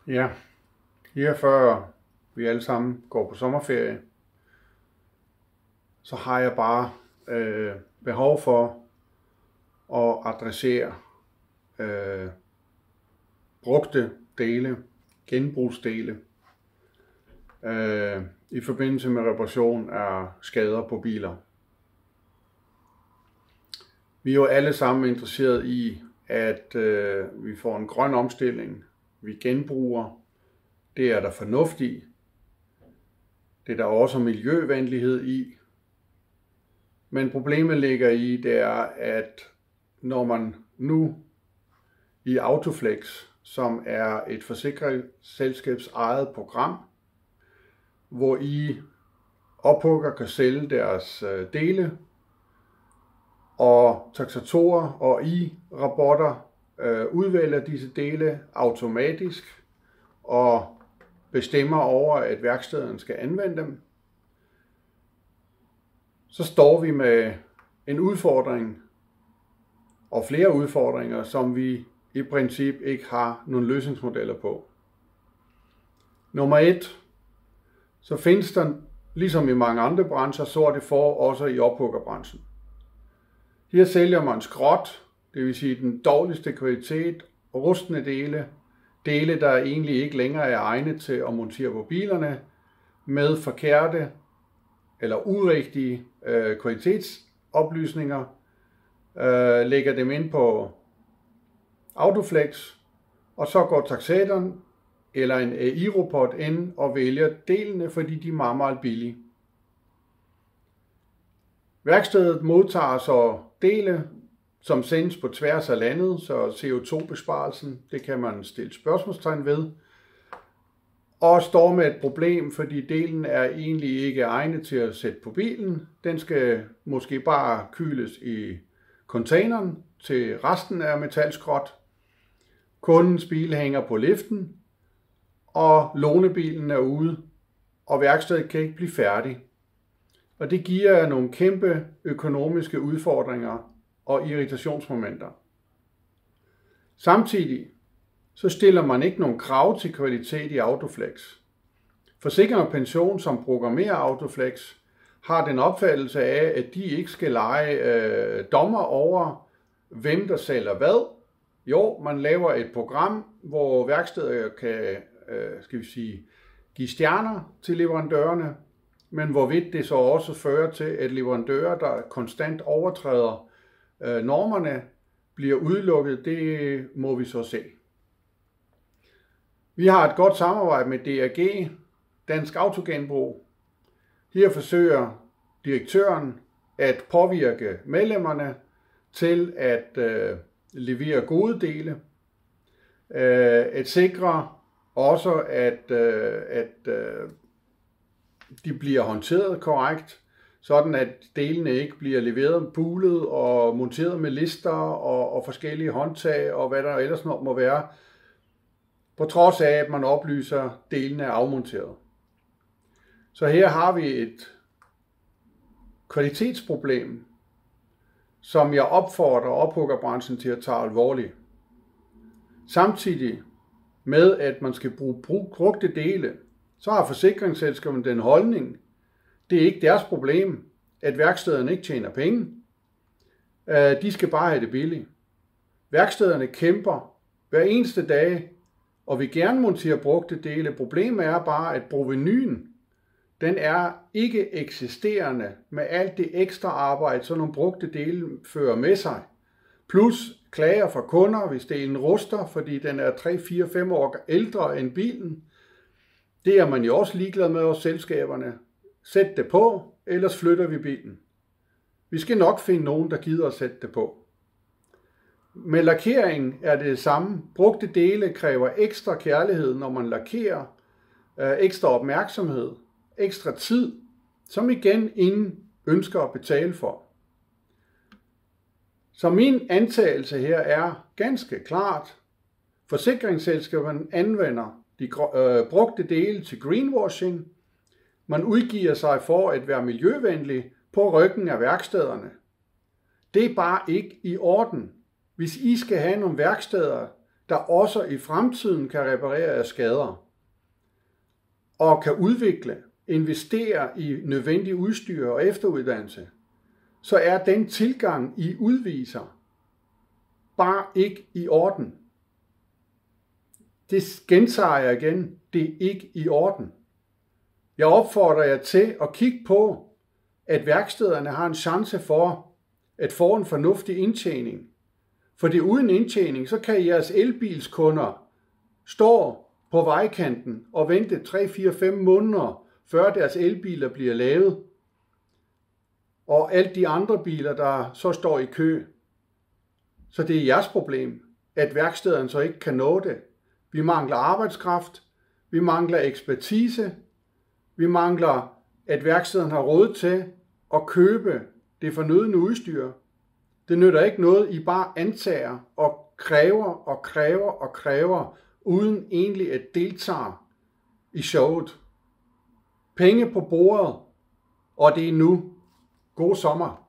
Ja, her før vi alle sammen går på sommerferie, så har jeg bare behov for at adressere brugte dele, genbrugsdele, i forbindelse med reparation af skader på biler. Vi er jo alle sammen interesseret i, at vi får en grøn omstilling. Vi genbruger. Det er der fornuft i. Det er der også miljøvenlighed i. Men problemet ligger i, det er, at når man nu i Autoflex, som er et forsikringsselskabs eget program, hvor I ophugger kan sælge deres dele, og taksatorer og robotter udvælger disse dele automatisk og bestemmer over, at værkstederne skal anvende dem, så står vi med en udfordring og flere udfordringer, som vi i princip ikke har nogle løsningsmodeller på. Nummer 1, så findes der, ligesom i mange andre brancher, sorte får også i ophuggerbranchen. Her sælger man skrot, det vil sige den dårligste kvalitet, rustne dele, der egentlig ikke længere er egnet til at montere på bilerne, med forkerte eller urigtige kvalitetsoplysninger, lægger dem ind på Autoflex, og så går taksatoren eller en AI-robot ind og vælger delene, fordi de er meget, meget billige. Værkstedet modtager så dele, som sendes på tværs af landet, så CO2-besparelsen, det kan man stille spørgsmålstegn ved, og står med et problem, fordi delen er egentlig ikke egnet til at sætte på bilen. Den skal måske bare kyles i containeren til resten af metalskrot. Kundens bil hænger på liften, og lånebilen er ude, og værkstedet kan ikke blive færdig. Og det giver nogle kæmpe økonomiske udfordringer og irritationsmomenter. Samtidig så stiller man ikke nogen krav til kvalitet i Autoflex. Forsikring og Pension, som programmerer Autoflex, har den opfattelse af, at de ikke skal lege dommer over, hvem der sælger hvad. Jo, man laver et program, hvor værksteder kan give stjerner til leverandørerne, men hvorvidt det så også fører til, at leverandører, der konstant overtræder normerne, bliver udelukket, det må vi så se. Vi har et godt samarbejde med DRG, Dansk Autogenbrug. Her forsøger direktøren at påvirke medlemmerne til at levere gode dele, at sikre også, at de bliver håndteret korrekt, sådan at delene ikke bliver leveret bulet og monteret med lister og forskellige håndtag og hvad der ellers må være, på trods af, at man oplyser, at delene er afmonteret. Så her har vi et kvalitetsproblem, som jeg opfordrer ophuggerbranchen til at tage alvorligt. Samtidig med, at man skal bruge brugte dele, så har forsikringsselskaberne den holdning, det er ikke deres problem, at værkstederne ikke tjener penge. De skal bare have det billigt. Værkstederne kæmper hver eneste dag, og vil gerne montere brugte dele. Problemet er bare, at provenuen, den er ikke eksisterende med alt det ekstra arbejde, som nogle brugte dele fører med sig. Plus klager fra kunder, hvis delen ruster, fordi den er 3, 4, 5 år ældre end bilen. Det er man jo også ligeglad med hos selskaberne. Sæt det på, ellers flytter vi bilen. Vi skal nok finde nogen, der gider at sætte det på. Med lakering er det samme. Brugte dele kræver ekstra kærlighed, når man lakerer, ekstra opmærksomhed, ekstra tid, som igen ingen ønsker at betale for. Så min antagelse her er ganske klart. Forsikringsselskaberne anvender de brugte dele til greenwashing. Man udgiver sig for at være miljøvenlig på ryggen af værkstederne. Det er bare ikke i orden. Hvis I skal have nogle værksteder, der også i fremtiden kan reparere skader og kan udvikle, investere i nødvendig udstyr og efteruddannelse, så er den tilgang, I udviser, bare ikke i orden. Det gentager jeg igen. Det er ikke i orden. Jeg opfordrer jer til at kigge på, at værkstederne har en chance for at få en fornuftig indtjening. For det uden indtjening, så kan jeres elbilskunder stå på vejkanten og vente 3, 4, 5 måneder, før deres elbiler bliver lavet. Og alle de andre biler, der så står i kø. Så det er jeres problem, at værkstederne så ikke kan nå det. Vi mangler arbejdskraft, vi mangler ekspertise, vi mangler, at værkstederne har råd til at købe det fornødne udstyr. Det nytter ikke noget, I bare antager og kræver, uden egentlig at deltage i showet. Penge på bordet, og det er nu. God sommer.